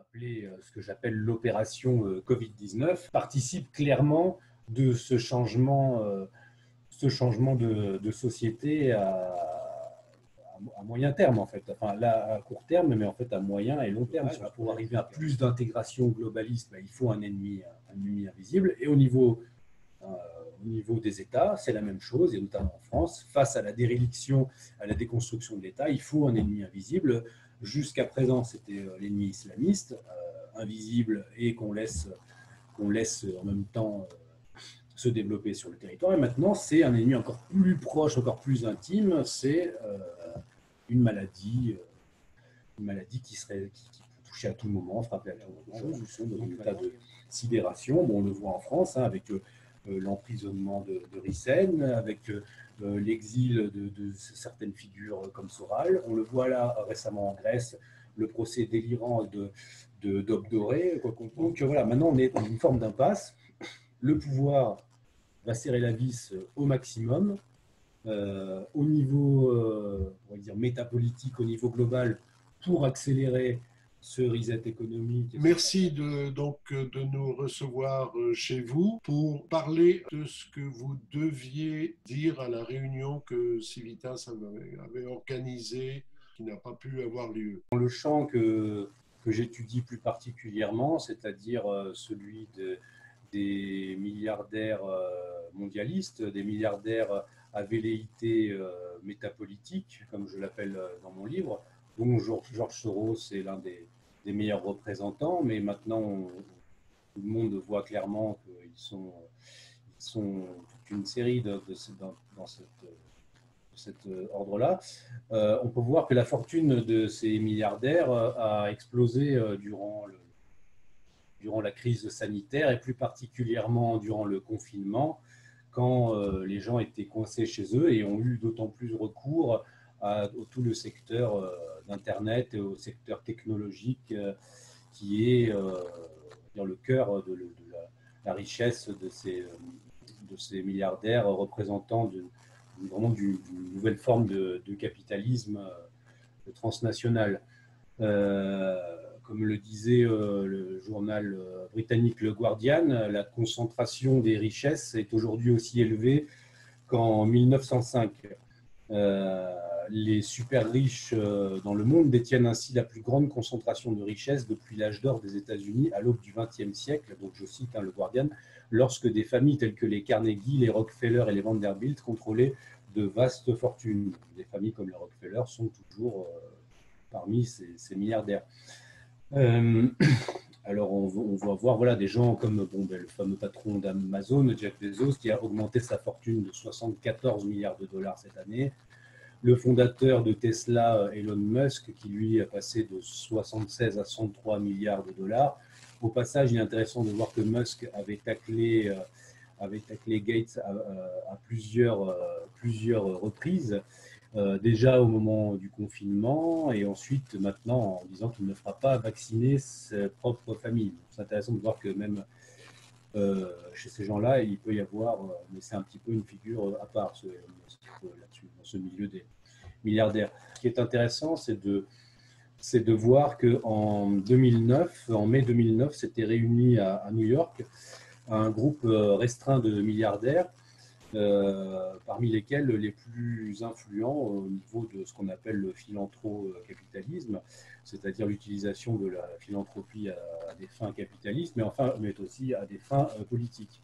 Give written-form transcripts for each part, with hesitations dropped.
appelé ce que j'appelle l'opération Covid-19, participe clairement de ce changement de société à moyen terme, en fait. Enfin, là, à court terme, mais en fait à moyen et long terme. Pour arriver à plus d'intégration globaliste, il faut un ennemi invisible. Et au niveau des États, c'est la même chose, et notamment en France, face à la déréliction, à la déconstruction de l'État, il faut un ennemi invisible. Jusqu'à présent, c'était l'ennemi islamiste, invisible et qu'on laisse en même temps se développer sur le territoire. Et maintenant, c'est un ennemi encore plus proche, encore plus intime, c'est une maladie qui peut toucher à tout moment, frapper à tout moment. Nous sommes dans un état de sidération. Bon, on le voit en France, avec l'emprisonnement de Rissen, avec l'exil de certaines figures comme Soral. On le voit là récemment en Grèce, le procès délirant d'Aube Dorée. Donc voilà, maintenant on est dans une forme d'impasse. Le pouvoir va serrer la vis au maximum. Au niveau on va dire métapolitique, au niveau global, pour accélérer ce reset économique. Merci donc de nous recevoir chez vous pour parler de ce que vous deviez dire à la réunion que Civitas avait organisée, qui n'a pas pu avoir lieu. Dans le champ que j'étudie plus particulièrement, c'est-à-dire celui des milliardaires mondialistes, des milliardaires à velléité métapolitique, comme je l'appelle dans mon livre, dont George Soros est l'un des meilleurs représentants, mais maintenant tout le monde voit clairement qu'ils sont toute une série dans cet ordre-là. On peut voir que la fortune de ces milliardaires a explosé durant la crise sanitaire et plus particulièrement durant le confinement, quand les gens étaient coincés chez eux et ont eu d'autant plus recours à tout le secteur d'Internet et au secteur technologique qui est le cœur de la richesse de ces milliardaires représentant vraiment d'une nouvelle forme de capitalisme transnational. Comme le disait le journal britannique Le Guardian, la concentration des richesses est aujourd'hui aussi élevée qu'en 1905. Les super riches dans le monde détiennent ainsi la plus grande concentration de richesses depuis l'âge d'or des États-Unis à l'aube du XXe siècle. Donc je cite le Guardian, lorsque des familles telles que les Carnegie, les Rockefeller et les Vanderbilt contrôlaient de vastes fortunes. Des familles comme les Rockefeller sont toujours parmi ces milliardaires. Alors on va voir des gens comme le fameux patron d'Amazon, Jeff Bezos, qui a augmenté sa fortune de 74 milliards de dollars cette année. Le fondateur de Tesla, Elon Musk, qui lui a passé de 76 à 103 milliards de dollars. Au passage, il est intéressant de voir que Musk avait taclé Gates à plusieurs reprises, déjà au moment du confinement et ensuite maintenant en disant qu'il ne fera pas vacciner sa propre famille. C'est intéressant de voir que même chez ces gens-là, il peut y avoir, mais c'est un petit peu une figure à part là-dessus, dans ce milieu des milliardaires. Ce qui est intéressant, c'est de voir qu'en mai 2009, s'était réuni à New York un groupe restreint de milliardaires, parmi lesquels les plus influents au niveau de ce qu'on appelle le philanthrocapitalisme, c'est-à-dire l'utilisation de la philanthropie à des fins capitalistes, mais aussi à des fins politiques.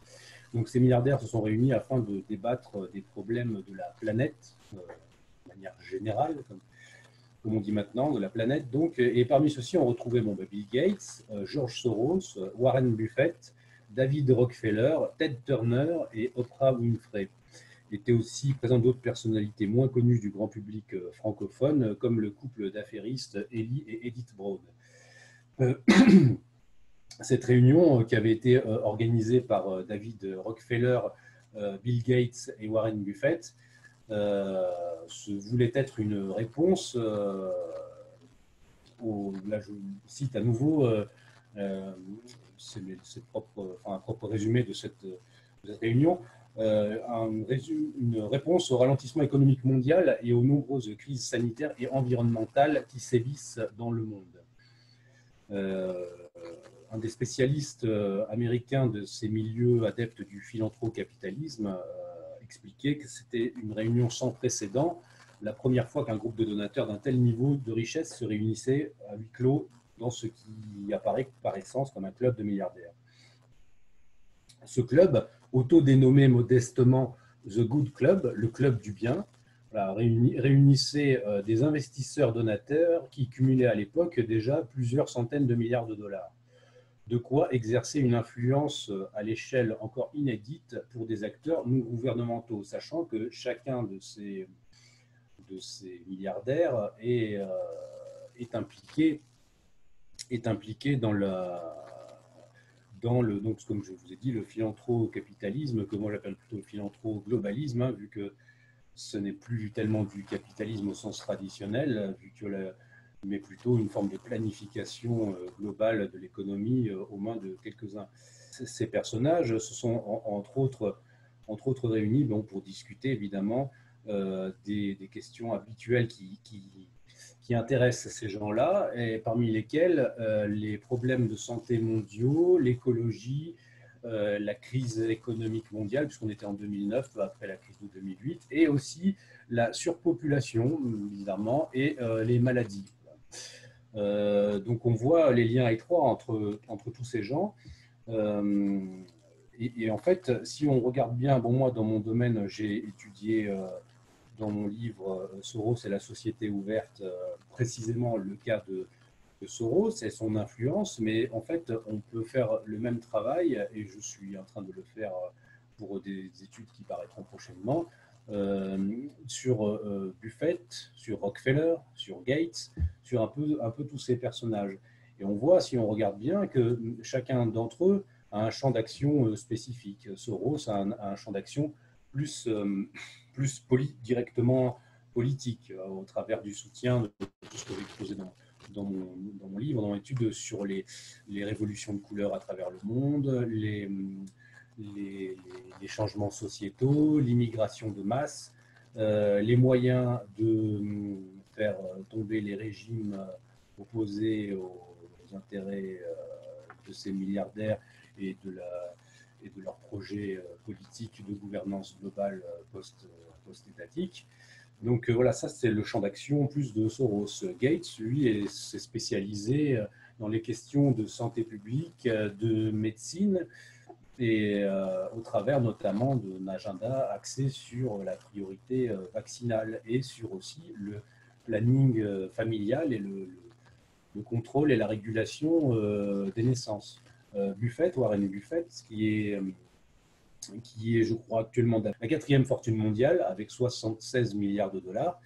Donc ces milliardaires se sont réunis afin de débattre des problèmes de la planète, de manière générale, comme on dit maintenant, de la planète. Donc, et parmi ceux-ci, on retrouvait Bill Gates, George Soros, Warren Buffett, David Rockefeller, Ted Turner et Oprah Winfrey. Il était aussi présent d'autres personnalités moins connues du grand public francophone, comme le couple d'affairistes Ellie et Edith Brown. Cette réunion, qui avait été organisée par David Rockefeller, Bill Gates et Warren Buffett, voulait être une réponse, là je cite à nouveau un propre résumé de cette réunion, une réponse au ralentissement économique mondial et aux nombreuses crises sanitaires et environnementales qui sévissent dans le monde. Euh, un des spécialistes américains de ces milieux adeptes du philanthrocapitalisme expliquait que c'était une réunion sans précédent, la première fois qu'un groupe de donateurs d'un tel niveau de richesse se réunissait à huis clos dans ce qui apparaît par essence comme un club de milliardaires. Ce club, autodénommé modestement The Good Club, le club du bien, voilà, réunissait des investisseurs donateurs qui cumulaient à l'époque déjà plusieurs centaines de milliards de dollars. De quoi exercer une influence à l'échelle encore inédite pour des acteurs non gouvernementaux, sachant que chacun de ces milliardaires est impliqué dans le, donc, comme je vous ai dit, le philanthrocapitalisme, que moi j'appelle plutôt le philanthroglobalisme, hein, vu que ce n'est plus tellement du capitalisme au sens traditionnel, vu que mais plutôt une forme de planification globale de l'économie aux mains de quelques-uns. Ces personnages se sont entre autres réunis pour discuter évidemment des questions habituelles qui intéressent ces gens-là, et parmi lesquels les problèmes de santé mondiaux, l'écologie, la crise économique mondiale, puisqu'on était en 2009, après la crise de 2008, et aussi la surpopulation, bizarrement, et les maladies. Donc on voit les liens étroits entre tous ces gens. Et en fait, si on regarde bien, moi dans mon domaine, j'ai étudié dans mon livre Soros et la société ouverte, précisément le cas de Soros et son influence, mais en fait, on peut faire le même travail, et je suis en train de le faire pour des études qui paraîtront prochainement, sur Buffett, sur Rockefeller, sur Gates, sur un peu tous ces personnages. Et on voit, si on regarde bien, que chacun d'entre eux a un champ d'action spécifique. Soros a un champ d'action plus directement politique, au travers du soutien de tout ce que j'ai exposé dans mon livre, dans mon étude sur les révolutions de couleur à travers le monde, les changements sociétaux, l'immigration de masse, les moyens de faire tomber les régimes opposés aux intérêts de ces milliardaires et de leurs projets politiques de gouvernance globale post-étatique. Donc voilà, ça c'est le champ d'action plus de Soros. Gates, lui, s'est spécialisé dans les questions de santé publique, de médecine, et au travers notamment d'un agenda axé sur la priorité vaccinale et sur aussi le planning familial et le contrôle et la régulation des naissances. Warren Buffett, qui est, je crois, actuellement la quatrième fortune mondiale avec 76 milliards de dollars,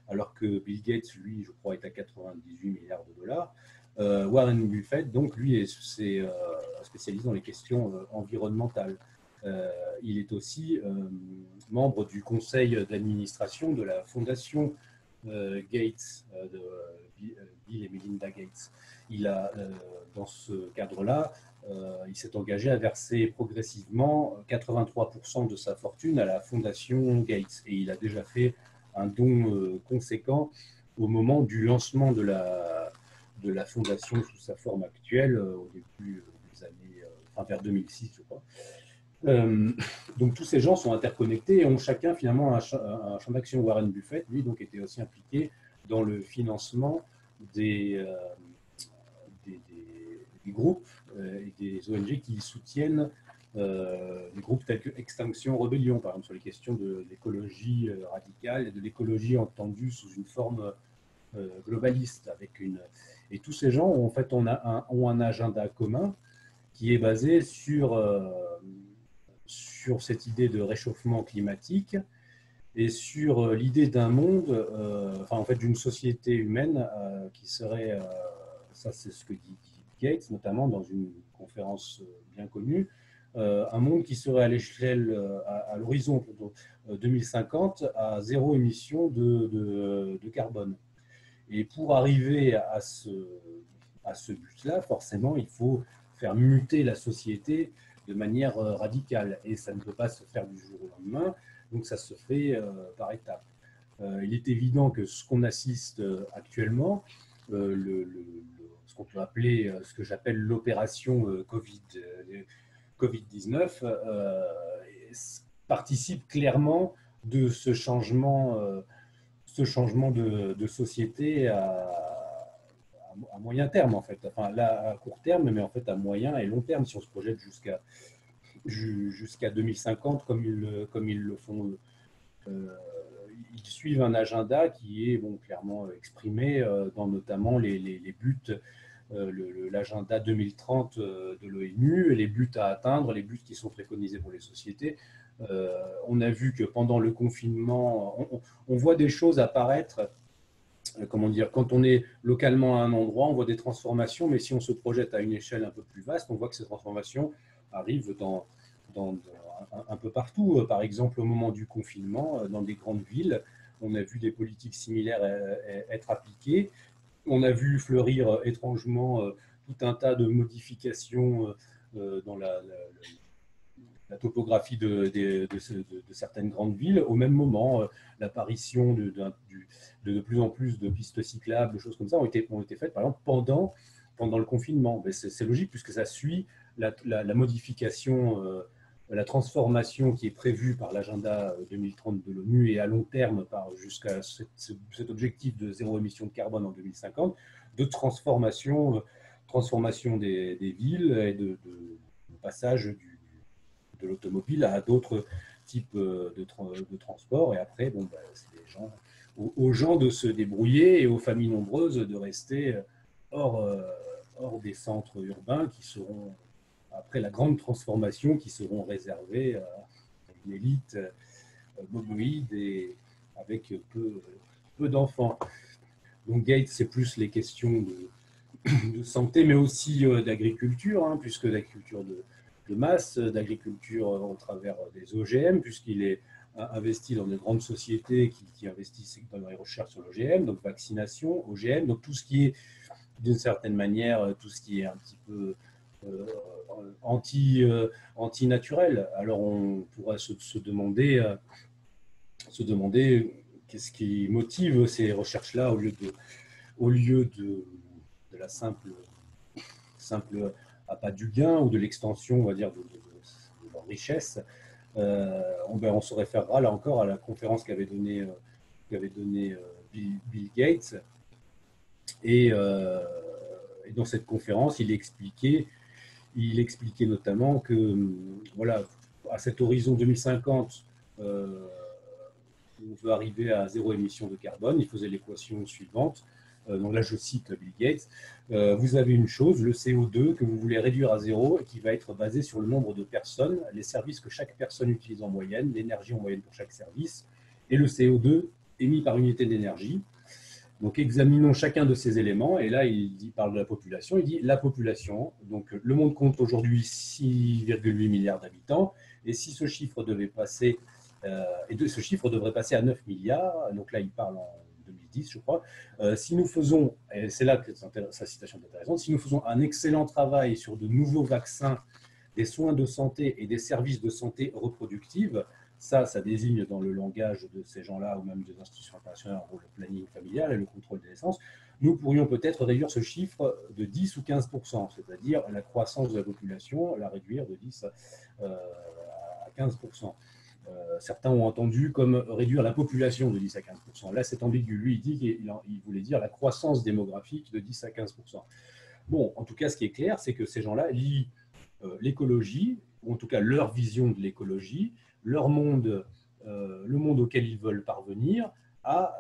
alors que Bill Gates, lui, je crois, est à 98 milliards de dollars. Warren Buffett, donc, lui, s'est spécialisé dans les questions environnementales. Il est aussi membre du conseil d'administration de la fondation Gates, de Bill et Melinda Gates. Il a, dans ce cadre-là, il s'est engagé à verser progressivement 83% de sa fortune à la fondation Gates. Et il a déjà fait un don conséquent au moment du lancement de la fondation sous sa forme actuelle, au début des années, vers 2006, je crois. Donc tous ces gens sont interconnectés et ont chacun finalement un champ d'action. Warren Buffett, lui, donc, était aussi impliqué dans le financement des groupes et des ONG qui soutiennent des groupes tels que Extinction Rebellion, par exemple, sur les questions de l'écologie radicale et de l'écologie entendue sous une forme globaliste. Et tous ces gens, en fait, ont un agenda commun qui est basé sur cette idée de réchauffement climatique et sur l'idée d'un monde, en fait, d'une société humaine qui serait, ça c'est ce que dit Gates, notamment dans une conférence bien connue, un monde qui serait à l'échelle, à l'horizon 2050, à zéro émission de carbone. Et pour arriver à ce but-là, forcément, il faut faire muter la société de manière radicale. Et ça ne peut pas se faire du jour au lendemain, donc ça se fait par étapes. Il est évident que ce qu'on assiste actuellement, ce qu'on peut appeler, ce que j'appelle l'opération Covid-19, participe clairement de ce changement de société à moyen terme, en fait. Enfin, là, à court terme, mais en fait à moyen et long terme, si on se projette jusqu'à 2050, comme ils le font. Ils suivent un agenda qui est clairement exprimé dans notamment les buts, l'agenda 2030 de l'ONU, les buts à atteindre, les buts qui sont préconisés pour les sociétés. On a vu que pendant le confinement, on voit des choses apparaître. Comment dire, quand on est localement à un endroit, on voit des transformations, mais si on se projette à une échelle un peu plus vaste, on voit que ces transformations arrivent un peu partout. Par exemple, au moment du confinement, dans des grandes villes, on a vu des politiques similaires être appliquées. On a vu fleurir étrangement tout un tas de modifications dans la topographie de certaines grandes villes. Au même moment, l'apparition de plus en plus de pistes cyclables, de choses comme ça, ont été faites, par exemple, pendant le confinement. C'est logique puisque ça suit la modification, la transformation qui est prévue par l'agenda 2030 de l'ONU et à long terme jusqu'à cet objectif de zéro émission de carbone en 2050, de transformation des villes et de passage de l'automobile à d'autres types de transport. Et après, c'est aux gens de se débrouiller et aux familles nombreuses de rester hors des centres urbains qui seront, après la grande transformation, qui seront réservés à une élite monoïde et avec peu d'enfants. Donc Gates, c'est plus les questions de santé, mais aussi d'agriculture, puisque l'agriculture de masse, d'agriculture au travers des OGM, puisqu'il est investi dans de grandes sociétés qui investissent dans les recherches sur l'OGM, donc vaccination, OGM, donc tout ce qui est, d'une certaine manière, tout ce qui est un petit peu anti-naturel. Alors on pourrait se demander qu'est-ce qui motive ces recherches-là au lieu de la simple appât du gain ou de l'extension, on va dire, de leur richesse. On se référera là encore à la conférence qu'avait donnée Bill Gates. Et dans cette conférence, il expliquait notamment que, voilà, à cet horizon 2050, on veut arriver à zéro émission de carbone. Il faisait l'équation suivante. Donc là, je cite Bill Gates. Vous avez une chose, le CO2, que vous voulez réduire à zéro et qui va être basé sur le nombre de personnes, les services que chaque personne utilise en moyenne, l'énergie en moyenne pour chaque service, et le CO2 émis par unité d'énergie. Donc, examinons chacun de ces éléments. Et là, il parle de la population. Il dit la population. Donc, le monde compte aujourd'hui 6,8 milliards d'habitants. Et si ce chiffre devait passer, ce chiffre devrait passer à 9 milliards. Donc là, il parle en 2010, je crois. Si nous faisons, et c'est là que sa citation est intéressante, si nous faisons un excellent travail sur de nouveaux vaccins, des soins de santé et des services de santé reproductive, ça désigne dans le langage de ces gens-là ou même des institutions internationales le planning familial et le contrôle des naissances, nous pourrions peut-être réduire ce chiffre de 10 ou 15%, c'est-à-dire la croissance de la population, la réduire de 10 à 15%. Certains ont entendu comme réduire la population de 10 à 15%. Là, c'est ambigu. Lui, il dit qu'il voulait dire la croissance démographique de 10 à 15%. Bon, en tout cas, ce qui est clair, c'est que ces gens-là lient l'écologie, ou en tout cas leur vision de l'écologie, leur monde, le monde auquel ils veulent parvenir, à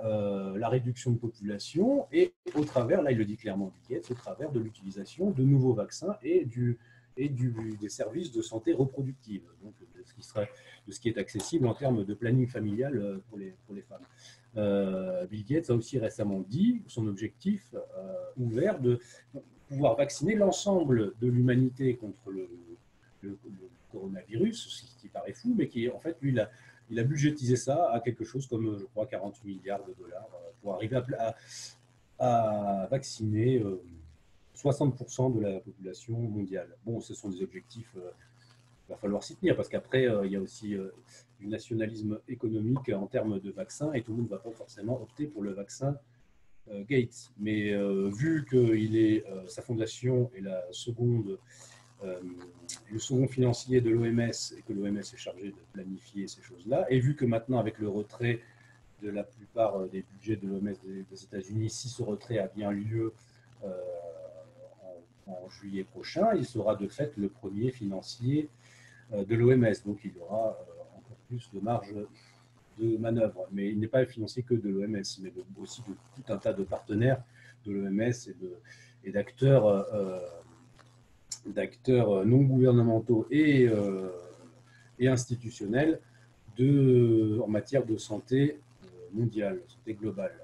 la réduction de population et au travers, là il le dit clairement, au travers de l'utilisation de nouveaux vaccins et des services de santé reproductive, donc de ce qui est accessible en termes de planning familial pour les femmes. Bill Gates a aussi récemment dit son objectif ouvert de pouvoir vacciner l'ensemble de l'humanité contre le coronavirus, ce qui paraît fou, mais qui en fait, lui, il a budgétisé ça à quelque chose comme, je crois, 40 milliards de dollars pour arriver à vacciner 60% de la population mondiale. Bon, ce sont des objectifs, il va falloir s'y tenir, parce qu'après, il y a aussi du nationalisme économique en termes de vaccins, et tout le monde ne va pas forcément opter pour le vaccin Gates. Mais vu que sa fondation est le second financier de l'OMS et que l'OMS est chargé de planifier ces choses-là, et vu que maintenant, avec le retrait de la plupart des budgets de l'OMS des États-Unis, si ce retrait a bien lieu en juillet prochain, il sera de fait le premier financier de l'OMS. Donc il aura encore plus de marge de manœuvre. Mais il n'est pas le financier que de l'OMS, mais aussi de tout un tas de partenaires de l'OMS et d'acteurs non gouvernementaux et institutionnels en matière de santé mondiale, santé globale.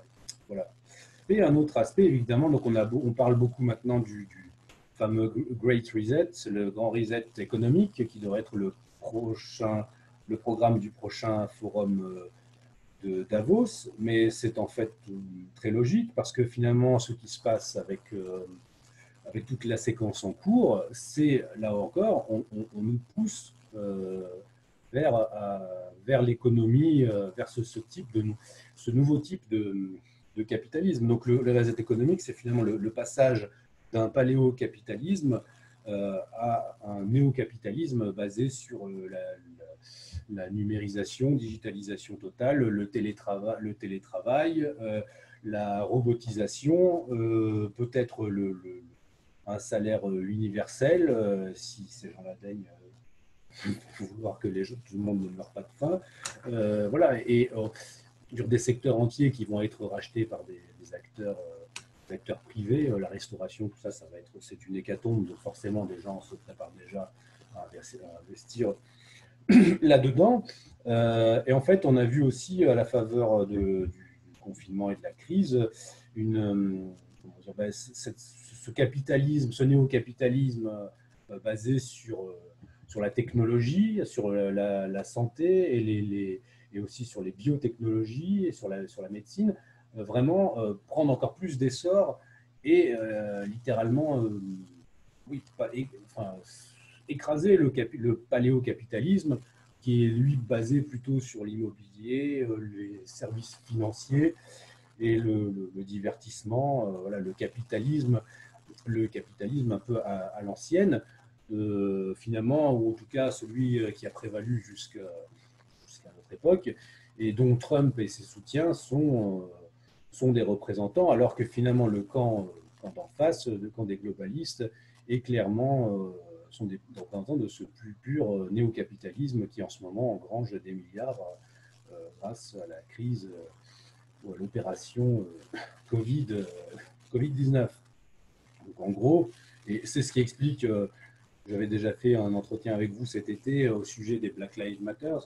Voilà. Et un autre aspect, évidemment, donc on parle beaucoup maintenant du fameux Great Reset, c'est le grand reset économique qui devrait être le programme du prochain forum de Davos, mais c'est en fait très logique parce que finalement, ce qui se passe avec toute la séquence en cours, c'est là encore, on nous pousse vers l'économie, vers ce nouveau type de capitalisme. Donc le reset économique, c'est finalement le passage d'un paléocapitalisme à un néocapitalisme basé sur la numérisation, digitalisation totale, le télétravail, la robotisation, peut-être un salaire universel, si ces gens-là daignent vouloir que tout le monde ne meure pas de faim. Voilà, et sur des secteurs entiers qui vont être rachetés par des acteurs privés, la restauration, tout ça, c'est une hécatombe, donc forcément des gens se préparent déjà à investir là-dedans. Et en fait, on a vu aussi à la faveur du confinement et de la crise ce capitalisme, ce néo-capitalisme basé sur la technologie, sur la santé et aussi sur les biotechnologies et sur la médecine, vraiment prendre encore plus d'essor et littéralement écraser le paléocapitalisme qui est lui basé plutôt sur l'immobilier, les services financiers et le divertissement, voilà, le capitalisme un peu à l'ancienne, finalement, ou en tout cas celui qui a prévalu jusqu'à notre époque, et dont Trump et ses soutiens sont des représentants, alors que finalement le camp en face, le camp des globalistes, est clairement sont des représentants de ce plus pur néo-capitalisme qui en ce moment engrange des milliards grâce à la crise ou à l'opération Covid-19. Donc en gros, et c'est ce qui explique, j'avais déjà fait un entretien avec vous cet été au sujet des Black Lives Matter,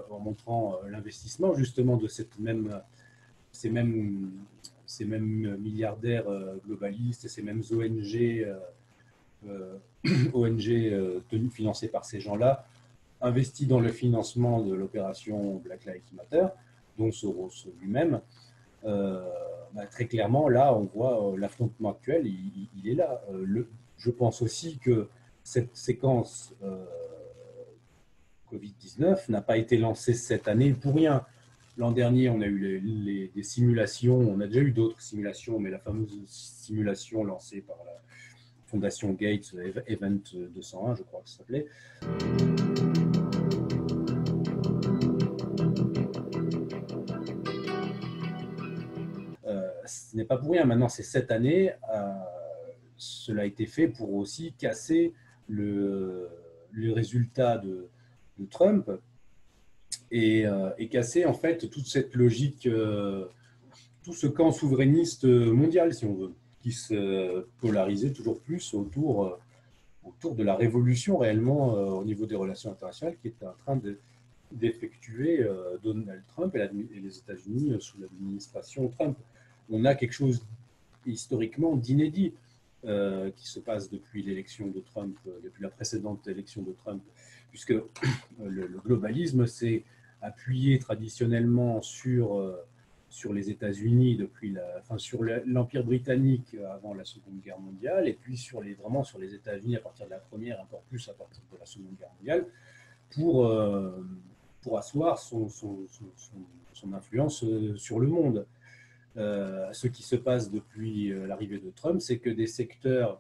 en montrant l'investissement justement de ces mêmes milliardaires globalistes et ces mêmes ONG financées par ces gens-là, investis dans le financement de l'opération Black Lives Matter, dont Soros lui-même. Très clairement, là, on voit l'affrontement actuel, il est là. Je pense aussi que cette séquence Covid-19 n'a pas été lancée cette année pour rien. L'an dernier, on a eu des simulations, on a déjà eu d'autres simulations, mais la fameuse simulation lancée par la Fondation Gates, Event 201, je crois que ça s'appelait. Ce n'est pas pour rien. Maintenant, c'est cette année, cela a été fait pour aussi casser le résultat de Trump et casser en fait toute cette logique, tout ce camp souverainiste mondial, si on veut, qui se polarisait toujours plus autour de la révolution réellement au niveau des relations internationales qui était en train d'effectuer Donald Trump et les États-Unis sous l'administration Trump. On a quelque chose historiquement d'inédit qui se passe depuis l'élection de Trump, depuis la précédente élection de Trump, puisque le globalisme s'est appuyé traditionnellement sur les États-Unis sur l'Empire britannique avant la Seconde Guerre mondiale, et puis vraiment sur les États-Unis à partir de la Première, encore plus à partir de la Seconde Guerre mondiale, pour asseoir son influence sur le monde. ce qui se passe depuis l'arrivée de Trump, c'est que des secteurs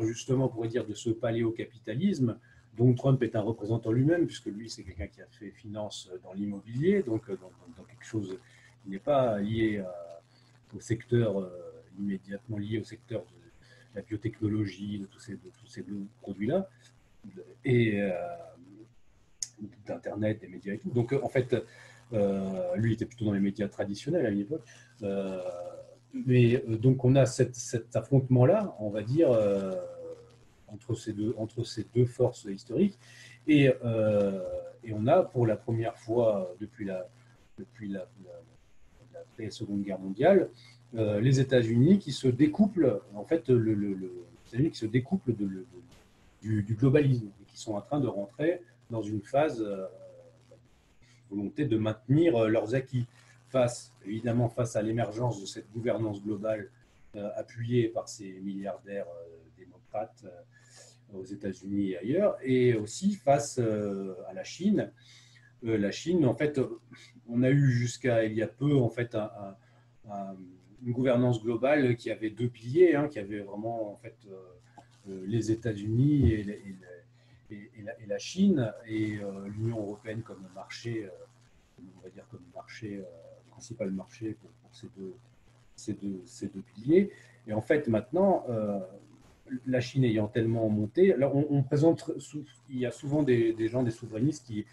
justement, on pourrait dire, de ce paléo-capitalisme, dont Trump est un représentant lui-même, puisque lui, c'est quelqu'un qui a fait finance dans l'immobilier, donc dans quelque chose qui n'est pas lié au secteur, immédiatement lié au secteur de la biotechnologie, de tous ces produits-là, et d'Internet, des médias et tout. Donc, en fait, lui était plutôt dans les médias traditionnels à l'époque. Mais donc, on a cet affrontement-là, on va dire, entre ces deux forces historiques. Et on a, pour la première fois depuis la Seconde Guerre mondiale, les États-Unis qui se découplent, en fait, les États-Unis qui se découplent du globalisme, et qui sont en train de rentrer dans une phase volonté de maintenir leurs acquis évidemment face à l'émergence de cette gouvernance globale appuyée par ces milliardaires démocrates aux États-Unis et ailleurs, et aussi face à la Chine. La Chine, en fait, on a eu jusqu'à il y a peu en fait une gouvernance globale qui avait deux piliers, qui avait vraiment en fait les États-Unis et la Chine, et l'Union européenne comme marché, on va dire comme marché, principal marché pour ces deux piliers. Et en fait, maintenant, la Chine ayant tellement monté, alors on présente, il y a souvent des gens, des souverainistes qui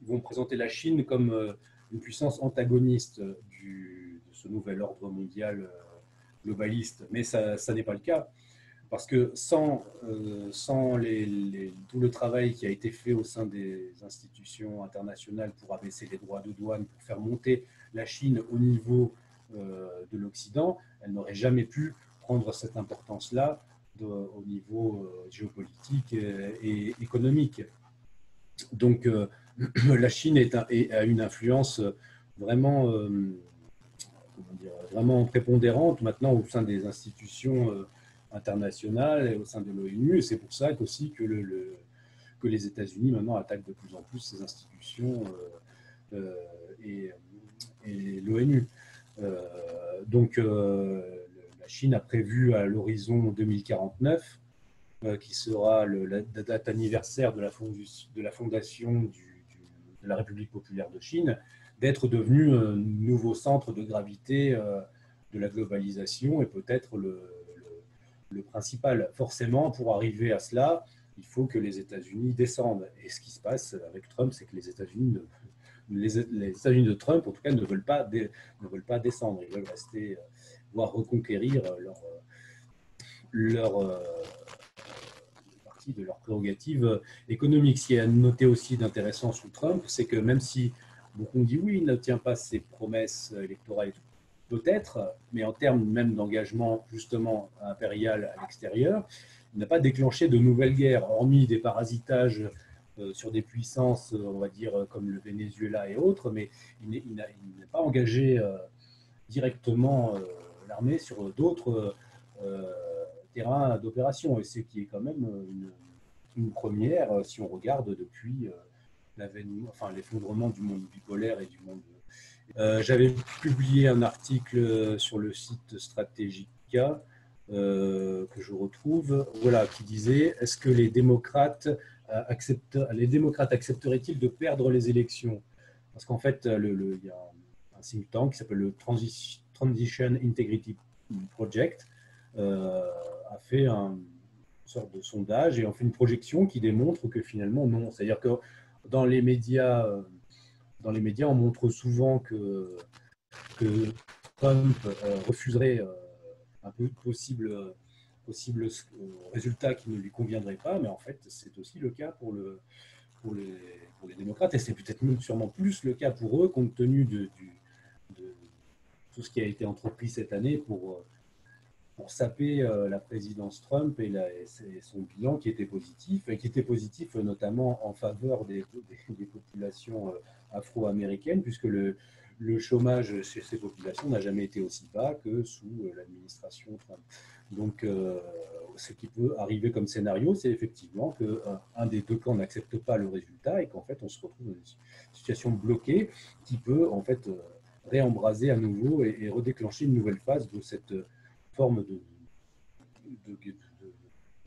vont présenter la Chine comme une puissance antagoniste de ce nouvel ordre mondial globaliste, mais ça n'est pas le cas. Parce que sans tout le travail qui a été fait au sein des institutions internationales pour abaisser les droits de douane, pour faire monter la Chine au niveau de l'Occident, elle n'aurait jamais pu prendre cette importance-là au niveau géopolitique et économique. Donc, la Chine a une influence vraiment, vraiment prépondérante maintenant au sein des institutions internationales et au sein de l'ONU. Et c'est pour ça aussi que les États-Unis maintenant attaquent de plus en plus ces institutions et l'ONU. Donc, la Chine a prévu à l'horizon 2049, qui sera la date anniversaire de la fondation de la République populaire de Chine, d'être devenu un nouveau centre de gravité de la globalisation et peut-être le principal. Forcément, pour arriver à cela, il faut que les États-Unis descendent. Et ce qui se passe avec Trump, c'est que les États-Unis de Trump, en tout cas, ne veulent pas descendre. Ils veulent rester, voire reconquérir leur partie de leurs prérogatives économiques. Ce qui est à noter aussi d'intéressant sous Trump, c'est que même si beaucoup dit oui, il ne tient pas ses promesses électorales et tout, peut-être, mais en termes même d'engagement justement impérial à l'extérieur, il n'a pas déclenché de nouvelles guerres, hormis des parasitages sur des puissances, on va dire, comme le Venezuela et autres, mais il n'a pas engagé directement l'armée sur d'autres terrains d'opération. Et c'est qui est quand même une première si on regarde depuis l'effondrement du monde bipolaire et du monde. J'avais publié un article sur le site Strategica que je retrouve, voilà, qui disait: est-ce que les démocrates accepteraient-ils de perdre les élections? Parce qu'en fait, il y a un think tank qui s'appelle le Transition Integrity Project a fait une sorte de sondage et on fait une projection qui démontre que finalement non. C'est-à-dire que dans les médias, on montre souvent que Trump refuserait un peu possible résultat qui ne lui conviendrait pas, mais en fait, c'est aussi le cas pour les démocrates, et c'est peut-être même sûrement plus le cas pour eux, compte tenu de tout ce qui a été entrepris cette année pour saper la présidence Trump et son bilan qui était positif notamment en faveur des populations afro-américaines, puisque le chômage chez ces populations n'a jamais été aussi bas que sous l'administration Trump. Donc, ce qui peut arriver comme scénario, c'est effectivement qu'un des deux camps n'accepte pas le résultat et qu'en fait, on se retrouve dans une situation bloquée qui peut en fait réembraser à nouveau et redéclencher une nouvelle phase de cette forme de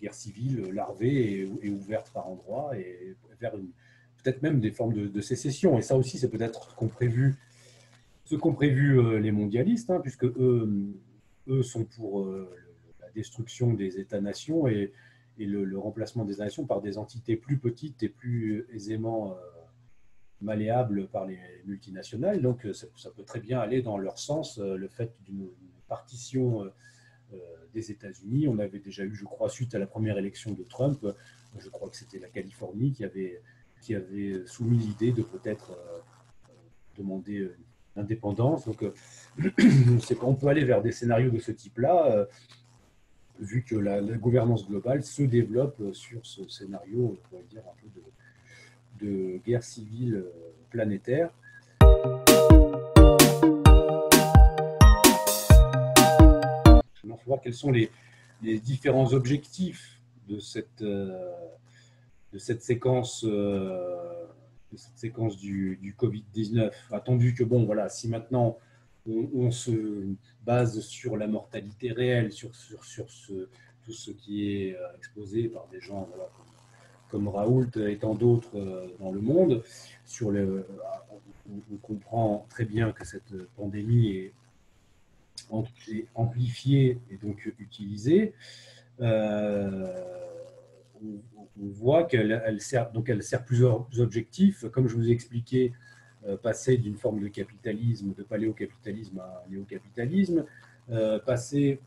guerre civile larvée et ouverte par endroits, et vers peut-être même des formes de sécession. Et ça aussi, c'est peut-être ce qu'ont prévu les mondialistes, hein, puisque eux sont pour la destruction des États-nations et le remplacement des États-nations par des entités plus petites et plus aisément malléables par les multinationales. Donc ça peut très bien aller dans leur sens, le fait d'une partition des États-Unis. On avait déjà eu, je crois, suite à la première élection de Trump, je crois que c'était la Californie qui avait soumis l'idée de peut-être demander l'indépendance. Donc, on peut aller vers des scénarios de ce type-là, vu que la gouvernance globale se développe sur ce scénario, on pourrait dire, un peu de guerre civile planétaire. Il faut voir quels sont les différents objectifs de cette séquence du Covid-19, attendu que, bon, voilà, si maintenant on se base sur la mortalité réelle, sur tout ce qui est exposé par des gens, voilà, comme Raoult et tant d'autres dans le monde, on comprend très bien que cette pandémie est amplifiée et donc utilisée. On voit qu'elle sert plusieurs objectifs. Comme je vous ai expliqué, passer d'une forme de capitalisme, de paléocapitalisme à néocapitalisme, passer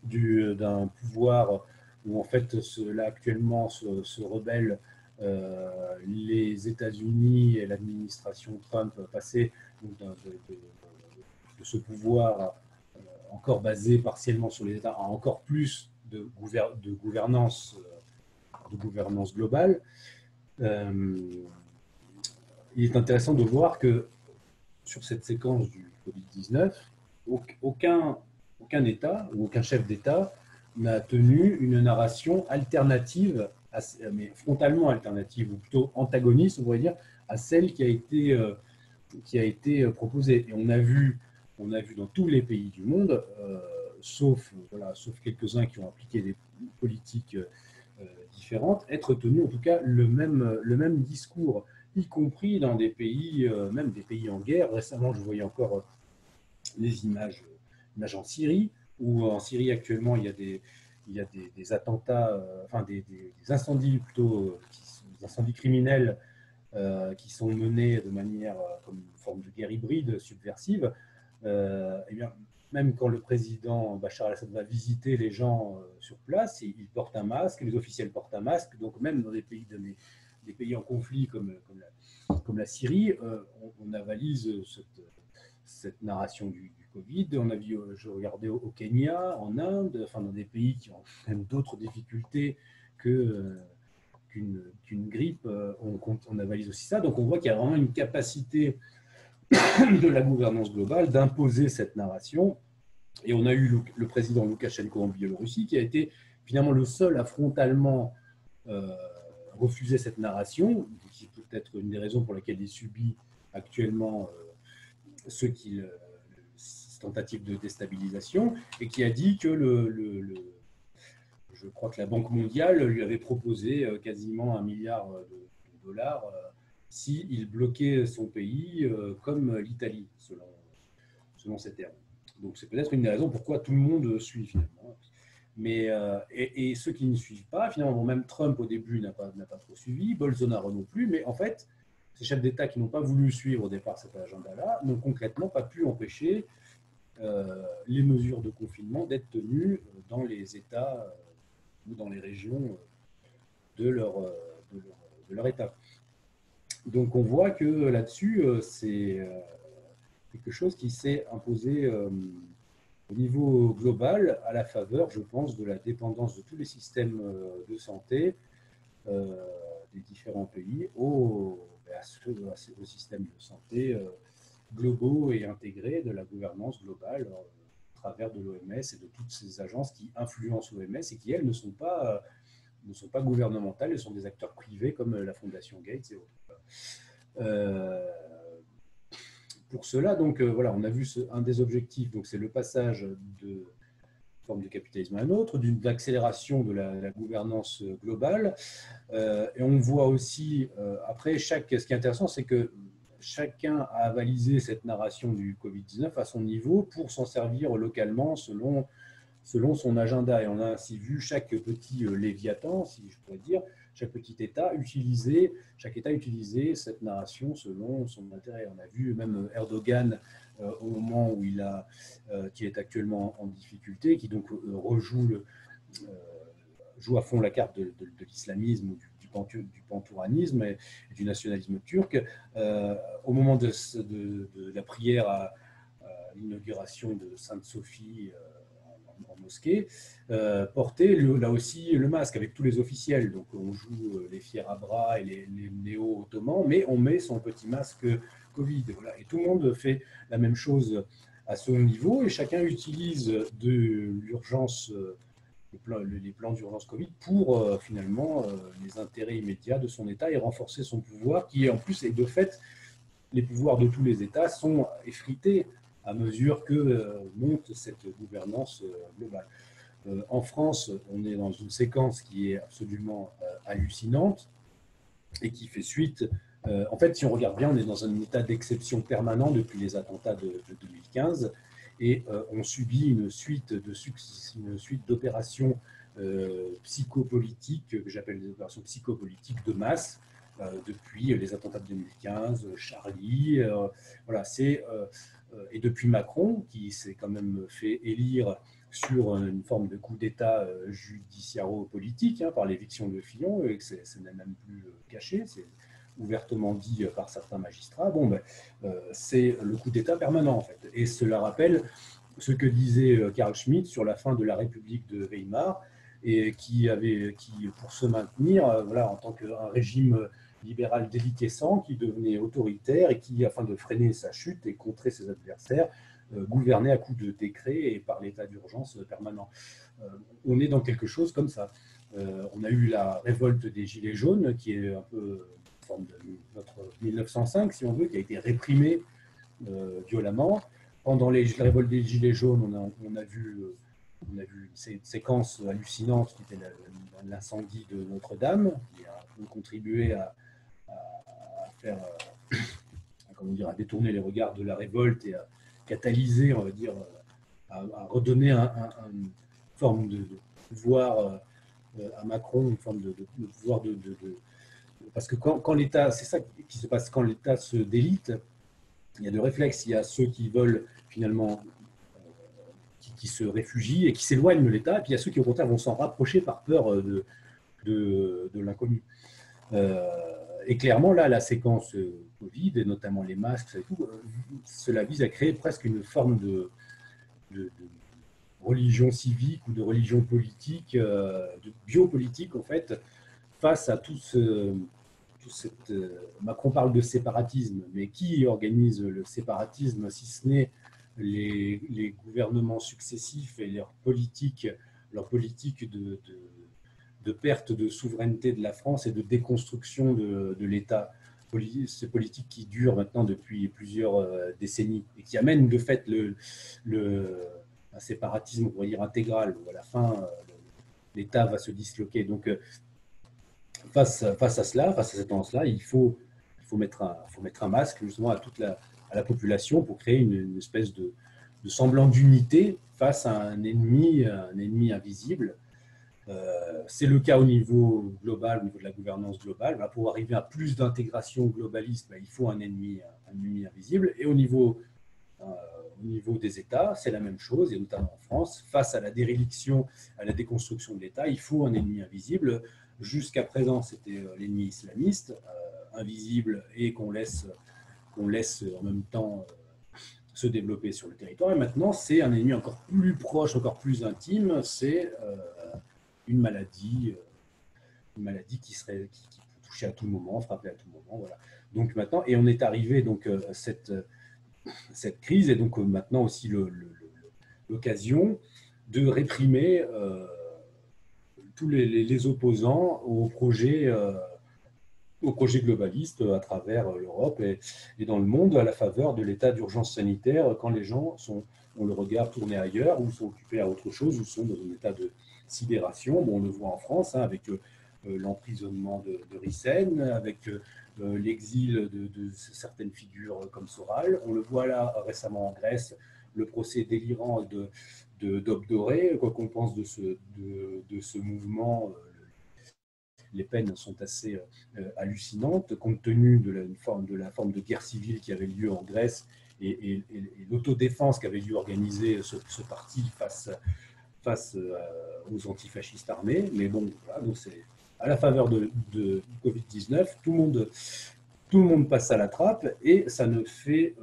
d'un pouvoir où en fait là actuellement se rebellent les États-Unis et l'administration Trump, passer de ce pouvoir encore basé partiellement sur les États à encore plus de gouvernance globale. Il est intéressant de voir que sur cette séquence du Covid-19, aucun État ou aucun chef d'État n'a tenu une narration alternative, mais frontalement alternative, ou plutôt antagoniste, on pourrait dire, à celle qui a été proposée. Et on a vu dans tous les pays du monde, sauf quelques-uns qui ont appliqué des politiques différentes, être tenu en tout cas le même discours, y compris dans des pays, même des pays en guerre. Récemment, je voyais encore les images en Syrie, où en Syrie actuellement il y a des attentats, enfin des incendies plutôt, des incendies criminels qui sont menés de manière comme une forme de guerre hybride subversive. Eh bien, même quand le président Bachar al-Assad va visiter les gens sur place, il porte un masque, les officiels portent un masque. Donc même dans des pays en conflit comme la Syrie, on avalise cette narration du Covid. On a vu, je regardais au Kenya, en Inde, enfin dans des pays qui ont même d'autres difficultés qu'une grippe, on avalise aussi ça. Donc on voit qu'il y a vraiment une capacité de la gouvernance globale d'imposer cette narration. Et on a eu le président Loukachenko en Biélorussie qui a été finalement le seul à frontalement refuser cette narration, qui est peut-être une des raisons pour lesquelles il subit actuellement cette tentative de déstabilisation, et qui a dit que je crois que la Banque mondiale lui avait proposé quasiment $1 milliard s'il bloquait son pays comme l'Italie, selon ces termes. Donc c'est peut-être une des raisons pourquoi tout le monde suit finalement. Mais, et ceux qui ne suivent pas, finalement, bon, même Trump au début n'a pas trop suivi, Bolsonaro non plus, mais en fait, ces chefs d'État qui n'ont pas voulu suivre au départ cet agenda-là n'ont concrètement pas pu empêcher les mesures de confinement d'être tenues dans les États ou dans les régions de leur État. Donc on voit que là-dessus, c'est quelque chose qui s'est imposé au niveau global à la faveur, je pense, de la dépendance de tous les systèmes de santé des différents pays au système de santé globaux et intégrés de la gouvernance globale à travers de l'OMS et de toutes ces agences qui influencent l'OMS et qui, elles, ne sont pas gouvernementales, elles sont des acteurs privés comme la Fondation Gates et autres. pour cela, donc voilà, on a vu un des objectifs, donc c'est le passage de forme de capitalisme à un autre, d'une accélération de la gouvernance globale. Et on voit aussi, après, ce qui est intéressant, c'est que chacun a avalisé cette narration du Covid-19 à son niveau pour s'en servir localement selon son agenda. Et on a ainsi vu chaque petit léviathan, si je pourrais dire, chaque État utiliser cette narration selon son intérêt. On a vu même Erdogan au moment où qui est actuellement en difficulté, qui donc joue à fond la carte de l'islamisme ou du pantouranisme et du nationalisme turc. Au moment de la prière à l'inauguration de Sainte-Sophie en mosquée, porter là aussi le masque avec tous les officiels. Donc on joue les fiers à bras et les néo-ottomans, mais on met son petit masque Covid. Voilà. Et tout le monde fait la même chose à son niveau et chacun utilise de l'urgence, les plans d'urgence Covid pour finalement les intérêts immédiats de son État et renforcer son pouvoir qui est en plus, et de fait, les pouvoirs de tous les États sont effrités à mesure que monte cette gouvernance globale. En France, on est dans une séquence qui est absolument hallucinante et qui fait suite. En fait, si on regarde bien, on est dans un état d'exception permanent depuis les attentats de 2015 et on subit une suite d'opérations psychopolitiques, que j'appelle des opérations psychopolitiques de masse, depuis les attentats de 2015, Charlie, voilà, et depuis Macron, qui s'est quand même fait élire sur une forme de coup d'État judiciaro-politique par l'éviction de Fillon, et que ce n'est même plus caché, c'est ouvertement dit par certains magistrats. Bon, c'est le coup d'État permanent, en fait. Et cela rappelle ce que disait Carl Schmitt sur la fin de la République de Weimar, et qui, pour se maintenir, voilà, en tant qu'un régime libéral déliquescent, qui devenait autoritaire et qui, afin de freiner sa chute et contrer ses adversaires, gouvernait à coups de décret et par l'état d'urgence permanent. On est dans quelque chose comme ça. On a eu la révolte des Gilets jaunes, qui est un peu une forme de notre 1905, si on veut, qui a été réprimée violemment. Pendant la révolte des Gilets jaunes, on a vu une séquence hallucinante qui était l'incendie de Notre-Dame, qui a contribué à faire, à détourner les regards de la révolte et à catalyser, on va dire, à redonner une forme de pouvoir à Macron, une forme de pouvoir parce que quand l'État, c'est ça qui se passe, quand l'État se délite, il y a deux réflexes. Il y a ceux qui veulent finalement, qui se réfugient et qui s'éloignent de l'État, et puis il y a ceux qui au contraire vont s'en rapprocher par peur de l'inconnu. Et clairement, là, la séquence Covid, et notamment les masques, et tout, cela vise à créer presque une forme de religion civique ou de religion politique, de biopolitique, en fait, face à tout cette... Macron parle de séparatisme, mais qui organise le séparatisme, si ce n'est les gouvernements successifs et leur politique de perte de souveraineté de la France et de déconstruction de l'État. Ces politiques qui durent maintenant depuis plusieurs décennies et qui amènent de fait un séparatisme, on pourrait dire, intégral, où à la fin, l'État va se disloquer. Donc, face à cela, face à cette tendance-là, il faut mettre un masque justement à la population pour créer une espèce de semblant d'unité face à un ennemi invisible. C'est le cas au niveau global, au niveau de la gouvernance globale. Pour arriver à plus d'intégration globaliste, il faut un ennemi invisible. Et au niveau des États, c'est la même chose, et notamment en France, face à la déréliction, à la déconstruction de l'État, il faut un ennemi invisible. Jusqu'à présent, c'était l'ennemi islamiste, invisible, et qu'on laisse en même temps se développer sur le territoire. Et maintenant, c'est un ennemi encore plus proche, encore plus intime, c'est une maladie qui peut toucher à tout moment, frapper à tout moment. Voilà. Donc maintenant, et on est arrivé donc cette crise, et donc maintenant aussi l'occasion de réprimer tous les opposants au projet au projet globaliste à travers l'Europe et dans le monde à la faveur de l'état d'urgence sanitaire quand les gens ont le regard tourné ailleurs ou sont occupés à autre chose ou sont dans un état de sidération. Bon, on le voit en France avec l'emprisonnement de Rissen, avec l'exil de certaines figures comme Soral. On le voit là récemment en Grèce, le procès délirant d'Aube Dorée. Quoi qu'on pense de ce mouvement, les peines sont assez hallucinantes, compte tenu de la forme de guerre civile qui avait lieu en Grèce et l'autodéfense qu'avait dû organiser ce parti face aux antifascistes armés. Mais bon, voilà, donc c'est à la faveur de Covid-19, tout le monde passe à la trappe et ça ne fait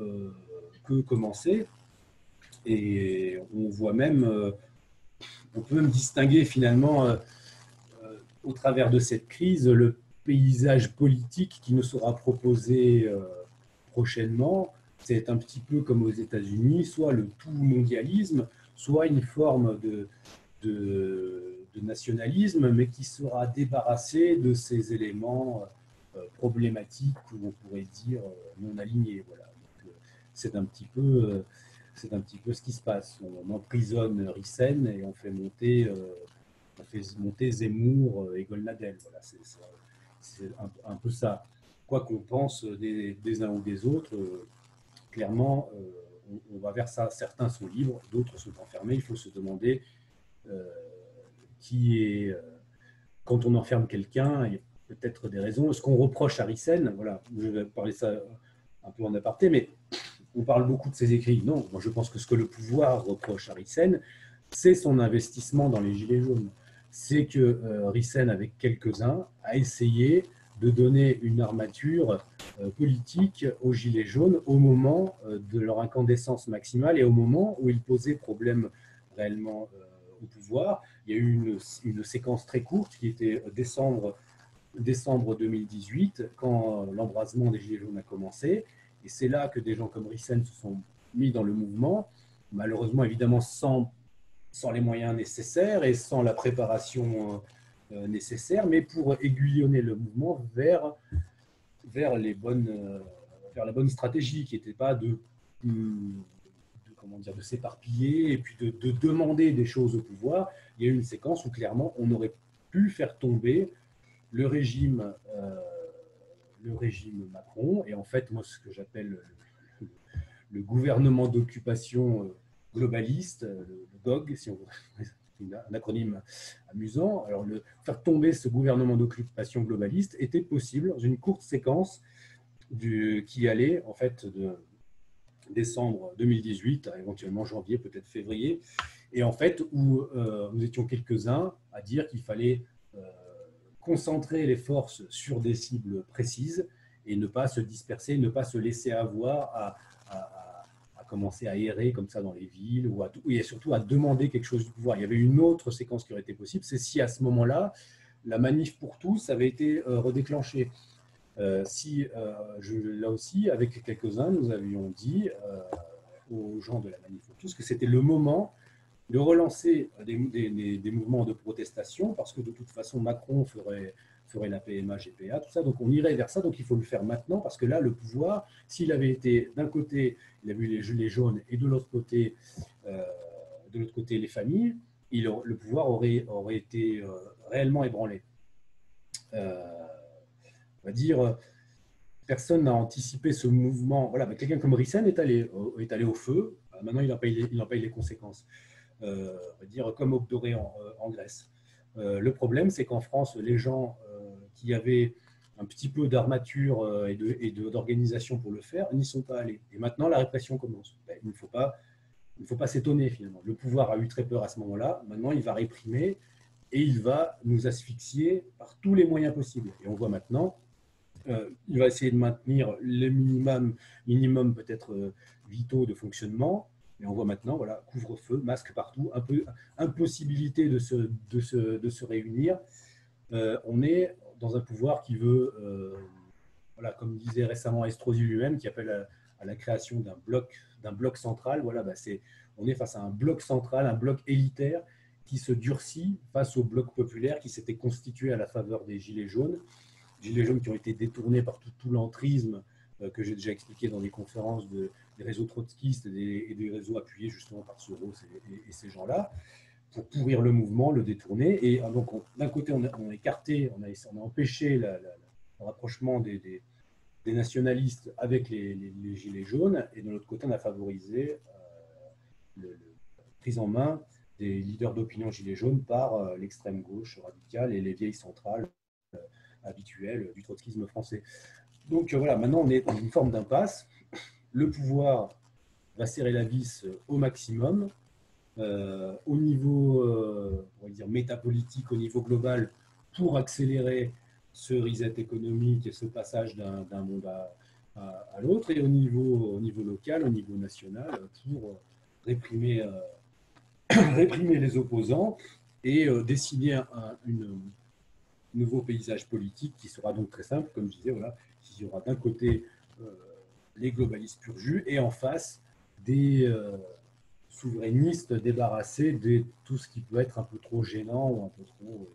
que commencer. Et on voit même, on peut même distinguer finalement au travers de cette crise, le paysage politique qui nous sera proposé prochainement, c'est un petit peu comme aux États-Unis, soit le tout mondialisme, soit une forme de nationalisme, mais qui sera débarrassé de ces éléments problématiques ou on pourrait dire non alignés. Voilà. C'est un petit peu ce qui se passe. On emprisonne Rissen et on fait monter Zemmour et Golnadel. Voilà, c'est un peu ça. Quoi qu'on pense des uns ou des autres, clairement, on va vers ça. Certains sont libres, d'autres sont enfermés. Il faut se demander qui est. Quand on enferme quelqu'un, il y a peut-être des raisons. Ce qu'on reproche à Rissen, voilà, je vais parler ça un peu en aparté, mais on parle beaucoup de ses écrits. Non, moi je pense que ce que le pouvoir reproche à Rissen, c'est son investissement dans les Gilets jaunes. C'est que Rissen, avec quelques-uns, a essayé de donner une armature politique aux Gilets jaunes au moment de leur incandescence maximale et au moment où ils posaient problème réellement au pouvoir. Il y a eu une séquence très courte qui était décembre 2018, quand l'embrasement des Gilets jaunes a commencé. Et c'est là que des gens comme Rissen se sont mis dans le mouvement, malheureusement évidemment sans les moyens nécessaires et sans la préparation nécessaire, mais pour aiguillonner le mouvement vers la bonne stratégie, qui n'était pas de s'éparpiller et puis de demander des choses au pouvoir. Il y a eu une séquence où clairement on aurait pu faire tomber le régime Macron, et en fait, moi, ce que j'appelle le gouvernement d'occupation globaliste, le GOG, si on veut, un acronyme amusant. Alors, faire tomber ce gouvernement d'occupation globaliste était possible dans une courte séquence qui allait, en fait, de décembre 2018 à éventuellement janvier, peut-être février, et en fait, où nous étions quelques-uns à dire qu'il fallait concentrer les forces sur des cibles précises et ne pas se disperser, ne pas se laisser avoir à commencer à errer comme ça dans les villes et surtout à demander quelque chose du pouvoir. Il y avait une autre séquence qui aurait été possible, c'est si à ce moment-là, la manif pour tous avait été redéclenchée. Là aussi, avec quelques-uns, nous avions dit aux gens de la manif pour tous que c'était le moment de relancer des mouvements de protestation, parce que de toute façon, Macron ferait la PMA, GPA, tout ça. Donc, on irait vers ça. Donc, il faut le faire maintenant, parce que là, le pouvoir, s'il avait été d'un côté, il a vu les gilets jaunes, et de l'autre côté, les familles, le pouvoir aurait été réellement ébranlé. On va dire, personne n'a anticipé ce mouvement. Voilà, quelqu'un comme Rissen est allé au feu. Maintenant, il en paye les conséquences. On va dire comme Aube Dorée en Grèce. Le problème, c'est qu'en France, les gens qui avaient un petit peu d'armature et d'organisation pour le faire n'y sont pas allés. Et maintenant, la répression commence. Il ne faut pas s'étonner finalement. Le pouvoir a eu très peur à ce moment-là. Maintenant, il va réprimer et il va nous asphyxier par tous les moyens possibles. Et on voit maintenant, il va essayer de maintenir les minimum peut-être vitaux de fonctionnement. Et on voit maintenant, voilà, couvre-feu, masque partout, impossibilité de se réunir. On est dans un pouvoir qui veut, voilà, comme disait récemment Estrosi lui-même, qui appelle à la création d'un bloc central. Voilà, on est face à un bloc central, un bloc élitaire qui se durcit face au bloc populaire qui s'était constitué à la faveur des Gilets jaunes. gilets jaunes qui ont été détournés par tout l'entrisme que j'ai déjà expliqué dans des conférences des réseaux trotskistes et des réseaux appuyés justement par Soros et ces gens-là, pour pourrir le mouvement, le détourner. Et donc, d'un côté, on a écarté, on a empêché le rapprochement des nationalistes avec les gilets jaunes, et de l'autre côté, on a favorisé la prise en main des leaders d'opinion gilets jaunes par l'extrême gauche radicale et les vieilles centrales habituelles du trotskisme français. Donc voilà, maintenant on est dans une forme d'impasse. Le pouvoir va serrer la vis au maximum. Au niveau, on va dire, métapolitique, au niveau global, pour accélérer ce reset économique et ce passage d'un monde à l'autre, et au niveau local, au niveau national, pour réprimer les opposants et dessiner un nouveau paysage politique qui sera donc très simple, comme je disais, voilà, qui y aura d'un côté les globalistes pur jus et en face des souverainistes débarrassés de tout ce qui peut être un peu trop gênant ou un peu trop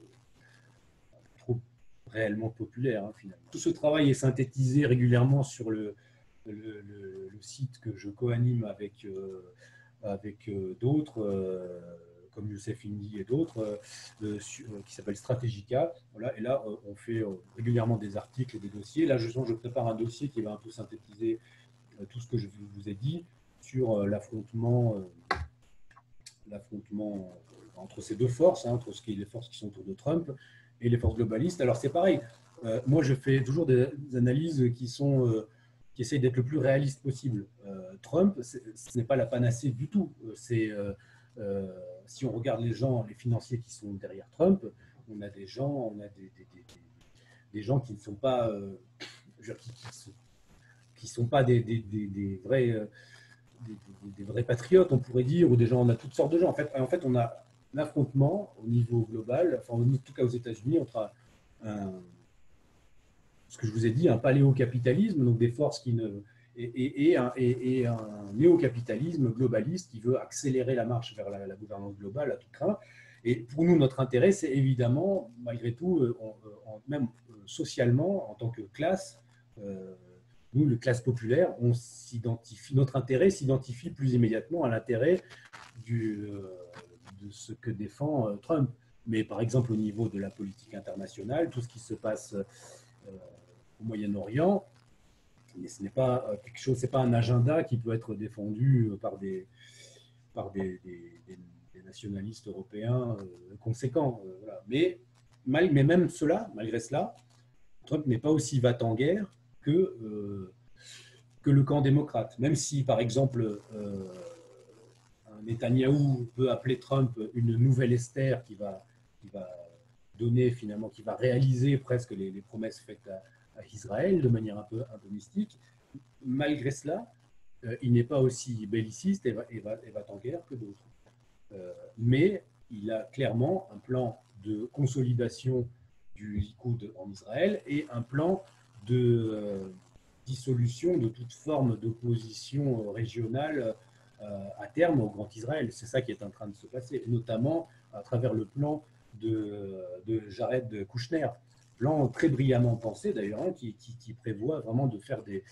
réellement populaire, hein, finalement. Tout ce travail est synthétisé régulièrement sur le site que je co-anime avec d'autres, comme Youssef Indy et d'autres, qui s'appelle Strategica. Voilà, et là, on fait régulièrement des articles et des dossiers. Là, justement, je prépare un dossier qui va un peu synthétiser tout ce que je vous ai dit sur l'affrontement entre ces deux forces, hein, entre les forces qui sont autour de Trump et les forces globalistes. Alors, c'est pareil. Moi, je fais toujours des analyses qui essayent d'être le plus réaliste possible. Trump, ce n'est pas la panacée du tout. Si on regarde les financiers qui sont derrière Trump, on a des gens qui ne sont pas, qui sont pas des vrais patriotes, on pourrait dire, ou des gens, on a toutes sortes de gens. En fait, on a un affrontement au niveau global, enfin, en tout cas aux États-Unis, entre ce que je vous ai dit, un paléo-capitalisme, donc des forces qui ne. Et un néo-capitalisme globaliste qui veut accélérer la marche vers la gouvernance globale à tout craint. Et pour nous, notre intérêt, c'est évidemment, malgré tout, même socialement, en tant que classe, nous, les classes populaires, notre intérêt s'identifie plus immédiatement à l'intérêt de ce que défend Trump. Mais par exemple, au niveau de la politique internationale, tout ce qui se passe au Moyen-Orient, mais ce n'est pas quelque chose, c'est pas un agenda qui peut être défendu par des nationalistes européens conséquents. Voilà. Mais même malgré cela, Trump n'est pas aussi va-t-en-guerre que le camp démocrate. Même si, par exemple, Netanyahou peut appeler Trump une nouvelle Esther qui va donner finalement, qui va réaliser presque les promesses faites à Israël de manière un peu mystique. Malgré cela, il n'est pas aussi belliciste et va-t-en-guerre que d'autres. Mais il a clairement un plan de consolidation du Likoud en Israël et un plan de dissolution de toute forme d'opposition régionale à terme au Grand Israël. C'est ça qui est en train de se passer, notamment à travers le plan de Jared Kushner. Plan très brillamment pensé d'ailleurs, hein, qui prévoit vraiment de faire des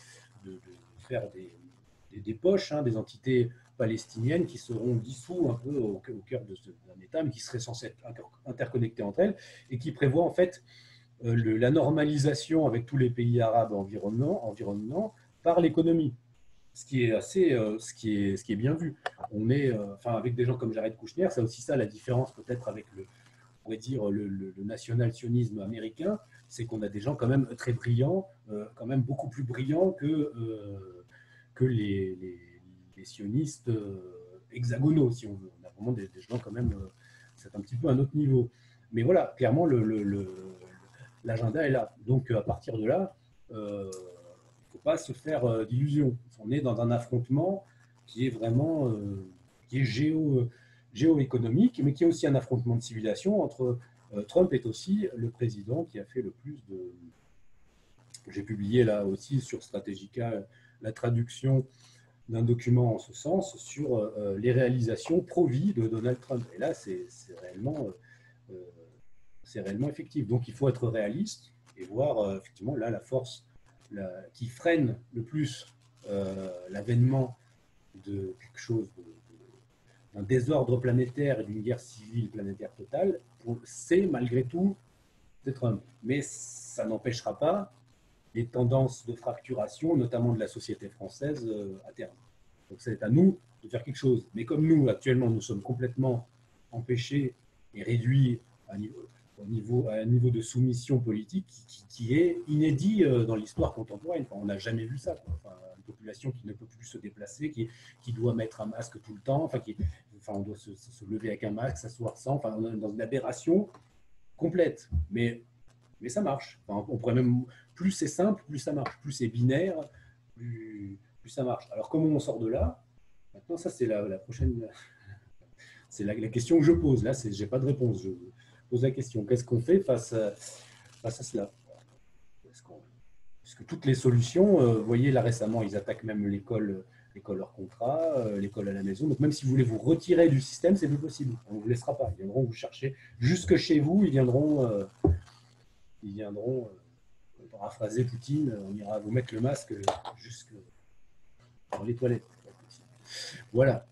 poches, hein, des entités palestiniennes qui seront dissous un peu au cœur d'un État, mais qui seraient censées être interconnectées entre elles, et qui prévoit en fait la normalisation avec tous les pays arabes environnants par l'économie. Ce qui est bien vu. On est, avec des gens comme Jared Kushner, c'est aussi ça la différence peut-être avec on pourrait dire le national-sionisme américain, c'est qu'on a des gens quand même très brillants, quand même beaucoup plus brillants que les sionistes hexagonaux, si on veut. On a vraiment des gens quand même, c'est un petit peu un autre niveau. Mais voilà, clairement, l'agenda est là. Donc, à partir de là, il ne faut pas se faire d'illusions. On est dans un affrontement qui est vraiment qui est géoéconomique, mais qui est aussi un affrontement de civilisation entre Trump est aussi le président qui a fait le plus de... J'ai publié là aussi sur Strategica la traduction d'un document en ce sens sur les réalisations pro-vie de Donald Trump. Et là, c'est réellement c'est réellement effectif. Donc il faut être réaliste et voir effectivement là la force qui freine le plus l'avènement de quelque chose, d'un désordre planétaire et d'une guerre civile planétaire totale, c'est malgré tout Trump. Mais ça n'empêchera pas les tendances de fracturation, notamment de la société française à terme. Donc c'est à nous de faire quelque chose. Mais comme nous, actuellement, nous sommes complètement empêchés et réduits à un niveau de soumission politique qui est inédit dans l'histoire contemporaine. Enfin, on n'a jamais vu ça. Enfin, une population qui ne peut plus se déplacer, qui doit mettre un masque tout le temps, enfin on doit se lever avec un masque, s'asseoir sans, enfin, on est dans une aberration complète. Mais ça marche. Enfin, on pourrait même, plus c'est simple, plus ça marche. Plus c'est binaire, plus ça marche. Alors comment on sort de là? Maintenant, ça c'est la prochaine. C'est la question que je pose. Là, je n'ai pas de réponse. Je pose la question. Qu'est-ce qu'on fait face à cela? Parce que toutes les solutions, vous voyez, là récemment, ils attaquent même l'école hors contrat, l'école à la maison. Donc même si vous voulez vous retirer du système, c'est plus possible. On ne vous laissera pas. Ils viendront vous chercher jusque chez vous. Ils viendront paraphraser Poutine. On ira vous mettre le masque jusque dans les toilettes. Voilà.